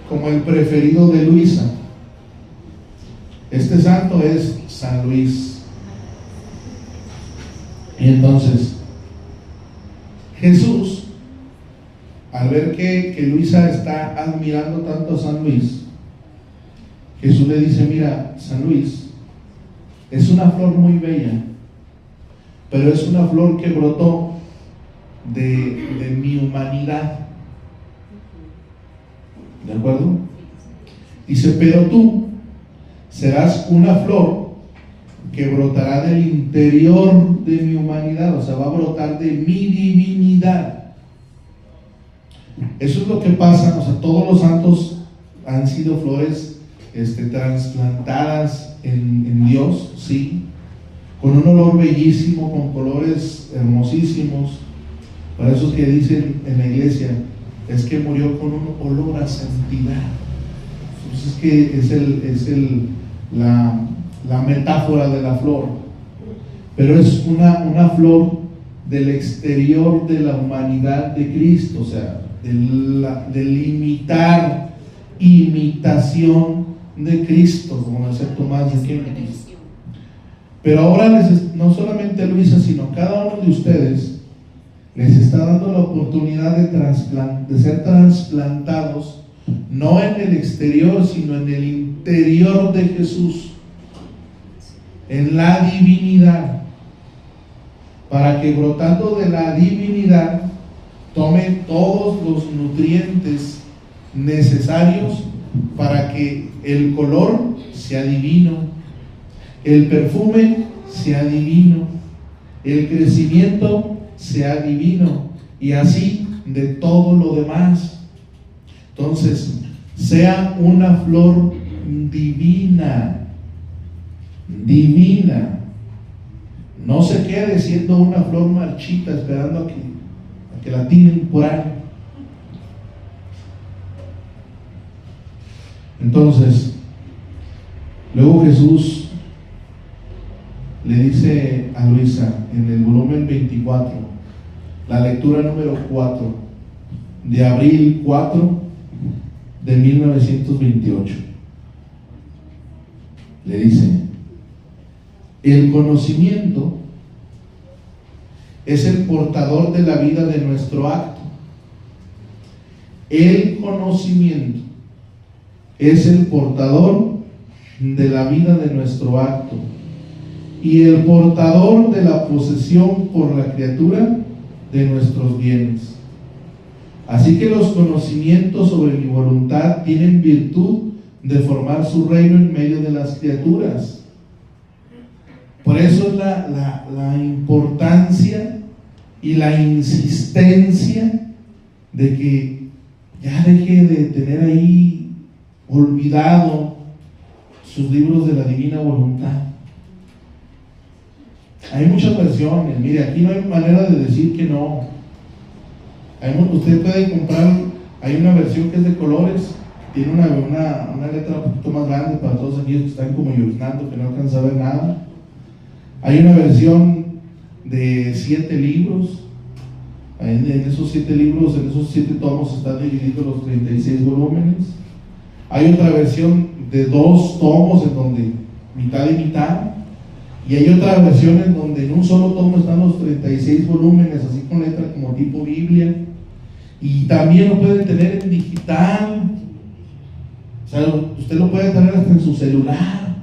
como el preferido de Luisa. Este santo es San Luis. Y entonces Jesús, al ver que Luisa está admirando tanto a San Luis, Jesús le dice: mira, San Luis es una flor muy bella, pero es una flor que brotó de mi humanidad. ¿De acuerdo? Dice: pero tú serás una flor que brotará del interior de mi humanidad, o sea, va a brotar de mi divinidad. Eso es lo que pasa. O sea, todos los santos han sido flores trasplantadas en Dios, sí, con un olor bellísimo, con colores hermosísimos. Para esos que dicen en la iglesia, es que murió con un olor a santidad. Entonces, es que la metáfora de la flor, pero es una flor del exterior de la humanidad de Cristo, o sea, de imitar imitación de Cristo, como decía Tomás de Kempis. Pero ahora no solamente a Luisa, sino cada uno de ustedes les está dando la oportunidad de ser trasplantados, no en el exterior, sino en el interior de Jesús, en la divinidad, para que brotando de la divinidad tome todos los nutrientes necesarios para que el color sea divino, el perfume sea divino, el crecimiento sea divino, y así de todo lo demás. Entonces, sea una flor divina, divina. No se quede siendo una flor marchita esperando a que la tiren por ahí. Entonces, luego Jesús le dice a Luisa en el volumen 24, la lectura número 4, de abril 4 de 1928, le dice: el conocimiento es el portador de la vida de nuestro acto. El conocimiento es el portador de la vida de nuestro acto y el portador de la posesión por la criatura de nuestros bienes. Así que los conocimientos sobre mi voluntad tienen virtud de formar su reino en medio de las criaturas. Por eso es la importancia y la insistencia de que ya deje de tener ahí olvidado sus libros de la divina voluntad. Hay muchas versiones, mire, aquí no hay manera de decir que no. Usted puede comprar, hay una versión que es de colores, tiene una letra un poquito más grande para todos aquellos que están como lloviznando, que no alcanzan a ver nada. Hay una versión de 7 libros. En esos 7 libros, en esos 7 tomos están divididos los 36 volúmenes. Hay otra versión de 2 tomos en donde mitad y mitad. Y hay otra versión en donde en un solo tomo están los 36 volúmenes, así con letra como tipo Biblia. Y también lo puede tener en digital. O sea, usted lo puede tener hasta en su celular.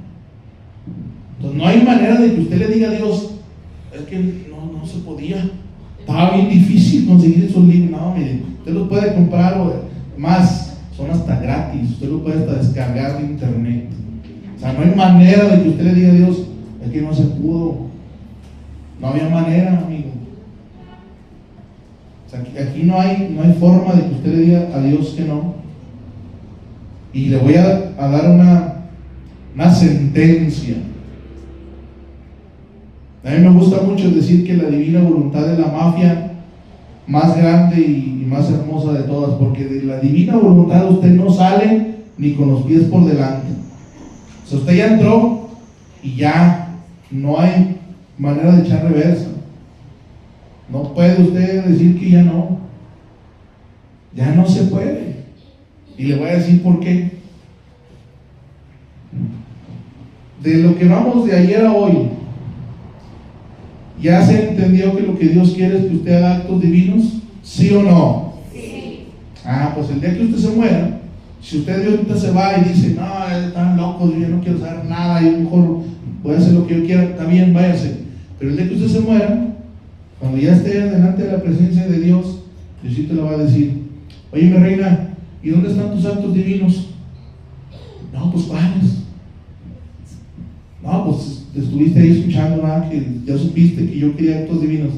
Entonces no hay manera de que usted le diga a Dios: es que no se podía, estaba bien difícil conseguir esos libros. No, mire, usted los puede comprar, más, son hasta gratis, usted lo puede hasta descargar de internet. O sea, no hay manera de que usted le diga a Dios: es que no se pudo. No había manera, amigo. O sea, aquí no hay forma de que usted le diga a Dios que no. Y le voy a dar una sentencia. A mí me gusta mucho decir que la divina voluntad es la mafia más grande y más hermosa de todas, porque de la divina voluntad usted no sale ni con los pies por delante. O sea, usted ya entró y ya no hay manera de echar reversa. No puede usted decir que ya no se puede. Y le voy a decir por qué. De lo que vamos de ayer a hoy, ¿ya se entendió que lo que Dios quiere es que usted haga actos divinos? ¿Sí o no? Sí. Pues el día que usted se muera, si usted de ahorita se va y dice: no, están locos, yo no quiero saber nada, yo mejor voy a hacer lo que yo quiera, está bien, váyase. Pero el día que usted se muera, cuando ya esté delante de la presencia de Dios, Diosito le va a decir: oye, mi reina, ¿y dónde están tus actos divinos? No, pues ¿cuáles? No, pues estuviste ahí escuchando, ¿verdad? Que ya supiste que yo quería actos divinos.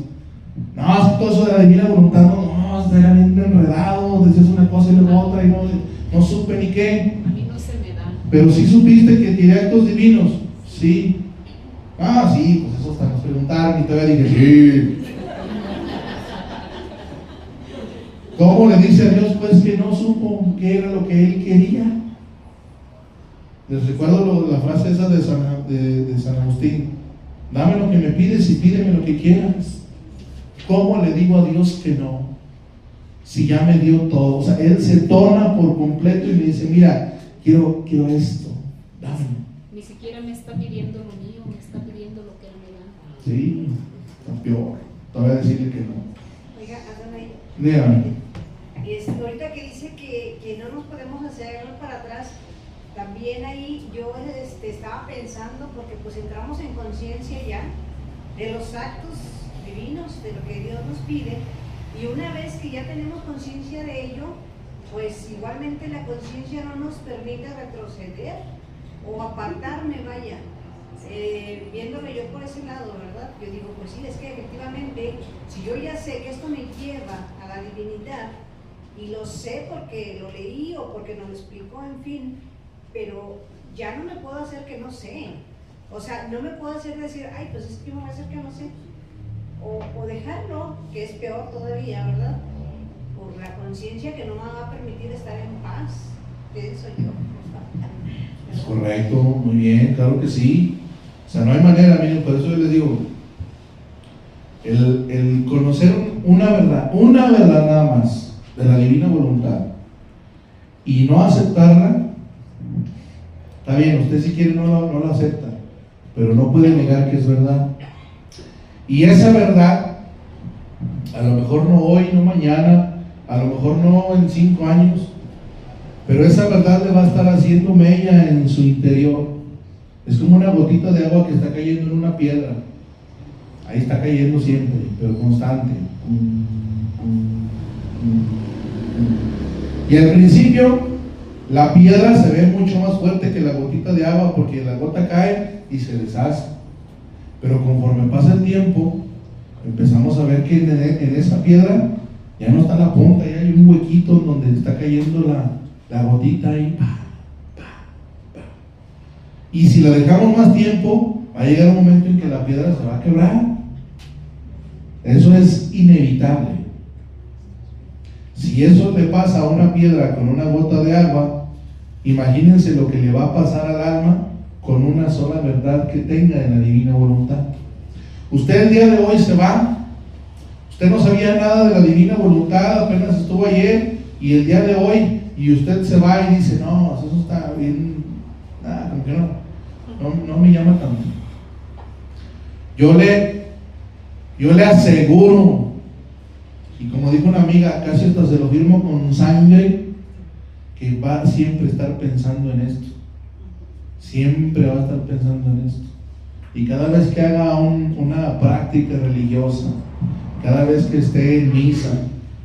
No, es que todo eso de la divina voluntad, no, era bien enredado, decías una cosa y luego otra y no supe ni qué. A mí no se me da. Pero sí supiste que quería actos divinos. Sí. Sí, pues eso hasta nos preguntaron y todavía dije: sí. ¿Cómo le dice a Dios pues que no supo qué era lo que él quería? Les recuerdo la frase esa de San Agustín: dame lo que me pides y pídeme lo que quieras. ¿Cómo le digo a Dios que no? si ya me dio todo? O sea, Él se torna por completo y me dice, mira, quiero esto, dámelo. Ni siquiera me está pidiendo lo mío, me está pidiendo lo que Él me da. Sí, está peor. Todavía decirle que no. Oiga, Adonai, Dígame. ahorita que dice que no nos podemos hacer para atrás, también ahí yo estaba pensando, porque pues entramos en conciencia ya de los actos divinos, de lo que Dios nos pide, y una vez que ya tenemos conciencia de ello, pues igualmente la conciencia no nos permite retroceder o apartarme, vaya, viéndolo yo por ese lado, ¿verdad? Yo digo, pues sí, es que efectivamente, si yo ya sé que esto me lleva a la divinidad, y lo sé porque lo leí o porque nos lo explicó, en fin, pero ya no me puedo hacer que no sé. O sea, no me puedo hacer decir, ay, pues es que me voy a hacer que no sé. O dejarlo, que es peor todavía, ¿verdad? Por la conciencia que no me va a permitir estar en paz. Pienso yo. Es correcto, muy bien, claro que sí. O sea, no hay manera, miren, por eso yo les digo, el conocer una verdad nada más de la divina voluntad y no aceptarla, está bien, usted si quiere no la acepta, pero no puede negar que es verdad. Y esa verdad, a lo mejor no hoy, no mañana, a lo mejor no en 5 años, pero esa verdad le va a estar haciendo mella en su interior. Es como una gotita de agua que está cayendo en una piedra. Ahí está cayendo siempre, pero constante. Y al principio la piedra se ve mucho más fuerte que la gotita de agua, porque la gota cae y se deshace. Pero conforme pasa el tiempo, empezamos a ver que en esa piedra ya no está la punta, ya hay un huequito donde está cayendo la gotita ahí. Y si la dejamos más tiempo, va a llegar un momento en que la piedra se va a quebrar. Eso es inevitable. Si eso le pasa a una piedra con una gota de agua, imagínense lo que le va a pasar al alma con una sola verdad que tenga en la divina voluntad. Usted el día de hoy se va, usted no sabía nada de la divina voluntad, apenas estuvo ayer, y el día de hoy, y usted se va y dice, no, eso está bien, nada, como que no me llama tanto. Yo le aseguro, y como dijo una amiga, casi hasta se lo firmo con sangre, que va a siempre estar pensando en esto. Siempre va a estar pensando en esto. Y cada vez que haga una práctica religiosa, cada vez que esté en misa,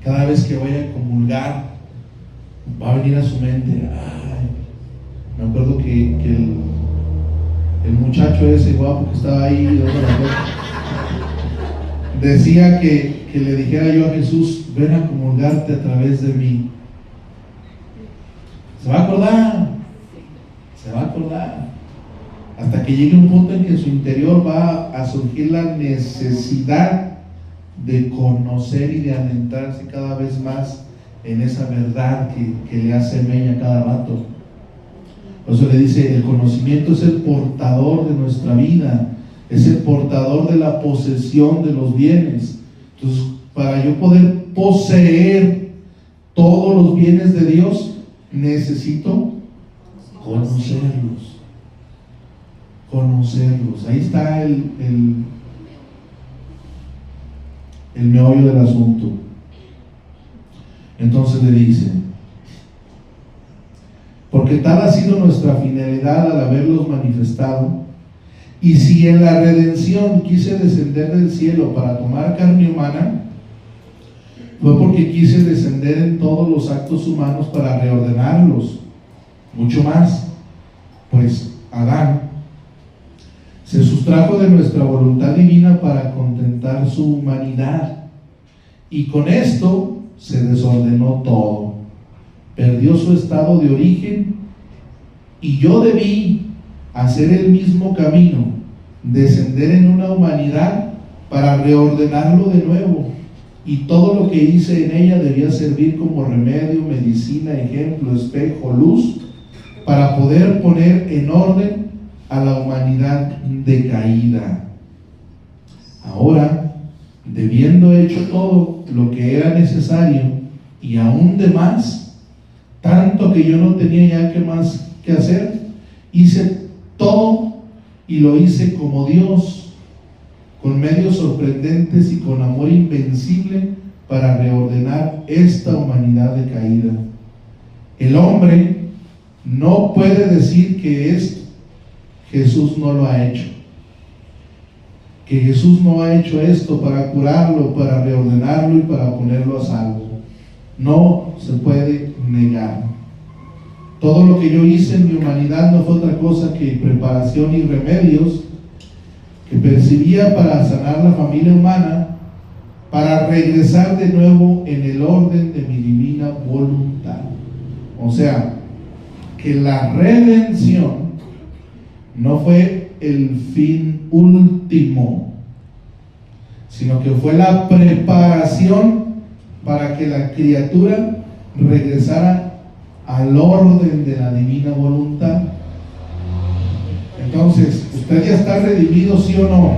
cada vez que vaya a comulgar, va a venir a su mente, ay, me acuerdo que el muchacho ese guapo que estaba ahí decía que le dijera yo a Jesús, ven a comulgarte a través de mí. Se va a acordar, hasta que llegue un punto en que en su interior va a surgir la necesidad de conocer y de adentrarse cada vez más en esa verdad que le hace mella cada rato. Por eso le dice, el conocimiento es el portador de nuestra vida, es el portador de la posesión de los bienes. Entonces, para yo poder poseer todos los bienes de Dios, necesito conocerlos. Ahí está el meollo del asunto. Entonces le dice, porque tal ha sido nuestra finalidad al haberlos manifestado, y si en la redención quise descender del cielo para tomar carne humana, fue porque quise descender en todos los actos humanos para reordenarlos. Mucho más, pues Adán se sustrajo de nuestra voluntad divina para contentar su humanidad, y con esto se desordenó todo, perdió su estado de origen, y yo debí hacer el mismo camino, descender en una humanidad para reordenarlo de nuevo, y todo lo que hice en ella debía servir como remedio, medicina, ejemplo, espejo, luz, para poder poner en orden a la humanidad decaída. Ahora, debiendo hecho todo lo que era necesario, y aún de más, tanto que yo no tenía ya que más que hacer, hice todo y lo hice como Dios, con medios sorprendentes y con amor invencible para reordenar esta humanidad decaída. El hombre no puede decir que esto Jesús no lo ha hecho, que Jesús no ha hecho esto para curarlo, para reordenarlo y para ponerlo a salvo. No se puede negar. Todo lo que yo hice en mi humanidad no fue otra cosa que preparación y remedios que percibía para sanar la familia humana, para regresar de nuevo en el orden de mi divina voluntad. O sea, que la redención no fue el fin último, sino que fue la preparación para que la criatura regresara al orden de la divina voluntad. Entonces, ¿usted ya está redimido, sí o no?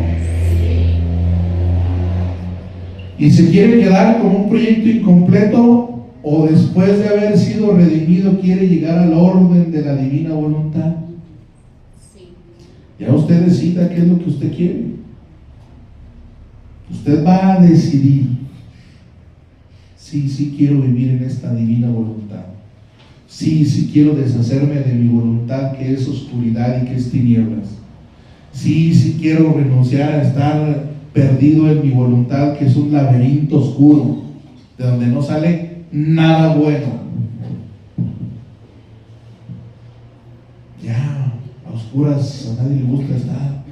¿Y se quiere quedar con un proyecto incompleto, o después de haber sido redimido quiere llegar al orden de la divina voluntad? Sí. Ya usted decida qué es lo que usted quiere. Usted va a decidir: sí quiero vivir en esta divina voluntad. Sí quiero deshacerme de mi voluntad, que es oscuridad y que es tinieblas. Sí quiero renunciar a estar perdido en mi voluntad, que es un laberinto oscuro, de donde no sale nada bueno. Ya, a oscuras a nadie le gusta estar.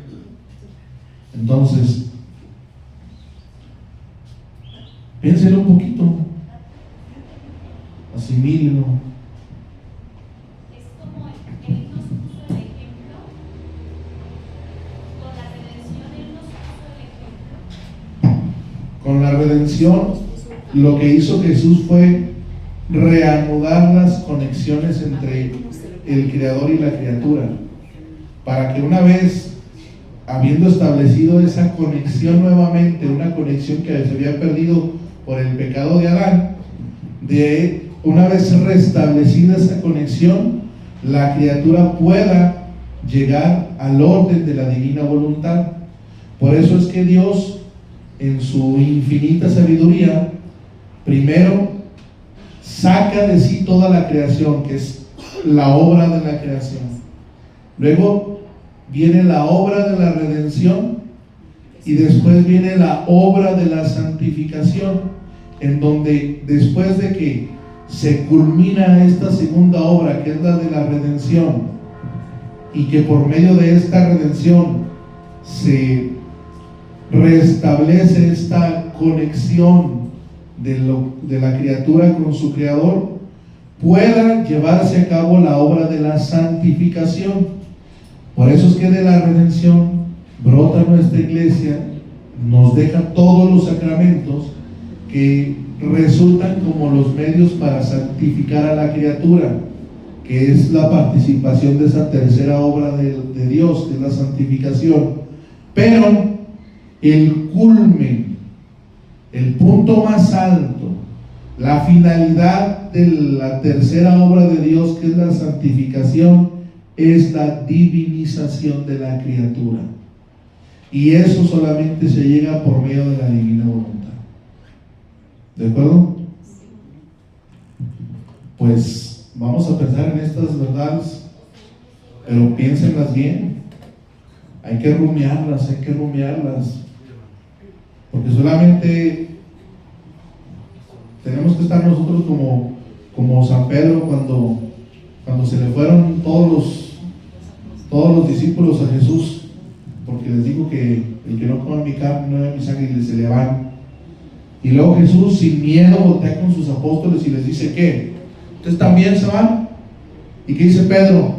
Entonces, piénselo un poquito, asimílelo. Es como Él nos puso el ejemplo, con la redención Él nos puso el ejemplo. Con la redención, lo que hizo Jesús fue reanudar las conexiones entre el Creador y la criatura, para que una vez habiendo establecido esa conexión nuevamente, una conexión que se había perdido por el pecado de Adán, una vez restablecida esa conexión, la criatura pueda llegar al orden de la divina voluntad. Por eso es que Dios, en su infinita sabiduría, primero saca de sí toda la creación, que es la obra de la creación. Luego viene la obra de la redención, y después viene la obra de la santificación, en donde después de que se culmina esta segunda obra, que es la de la redención, y que por medio de esta redención se restablece esta conexión de la criatura con su Creador, pueda llevarse a cabo la obra de la santificación. Por eso es que de la redención brota nuestra iglesia, nos deja todos los sacramentos que resultan como los medios para santificar a la criatura, que es la participación de esa tercera obra de Dios, que es la santificación. Pero el culmen, el punto más alto, la finalidad de la tercera obra de Dios, que es la santificación, es la divinización de la criatura. Y eso solamente se llega por medio de la divina voluntad. ¿De acuerdo? Pues vamos a pensar en estas verdades, pero piénsenlas bien. Hay que rumiarlas, porque solamente tenemos que estar nosotros como San Pedro cuando se le fueron todos los discípulos a Jesús, porque les dijo que el que no coma mi carne no bebe mi sangre, y se le van. Y luego Jesús, sin miedo, voltea con sus apóstoles y les dice: ¿qué? ¿Ustedes también se van? ¿Y qué dice Pedro?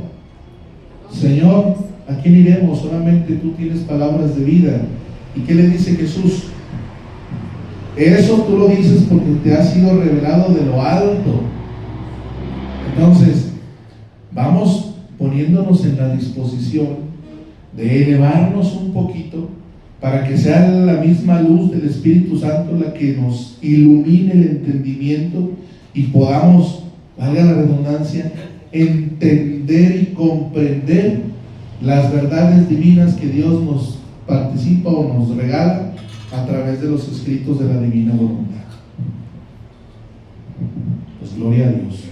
Señor, ¿a quién iremos? Solamente tú tienes palabras de vida. ¿Y qué le dice Jesús? Eso tú lo dices porque te ha sido revelado de lo alto. Entonces, vamos poniéndonos en la disposición de elevarnos un poquito, para que sea la misma luz del Espíritu Santo la que nos ilumine el entendimiento y podamos, valga la redundancia, entender y comprender las verdades divinas que Dios nos participa o nos regala a través de los escritos de la divina voluntad. Pues gloria a Dios.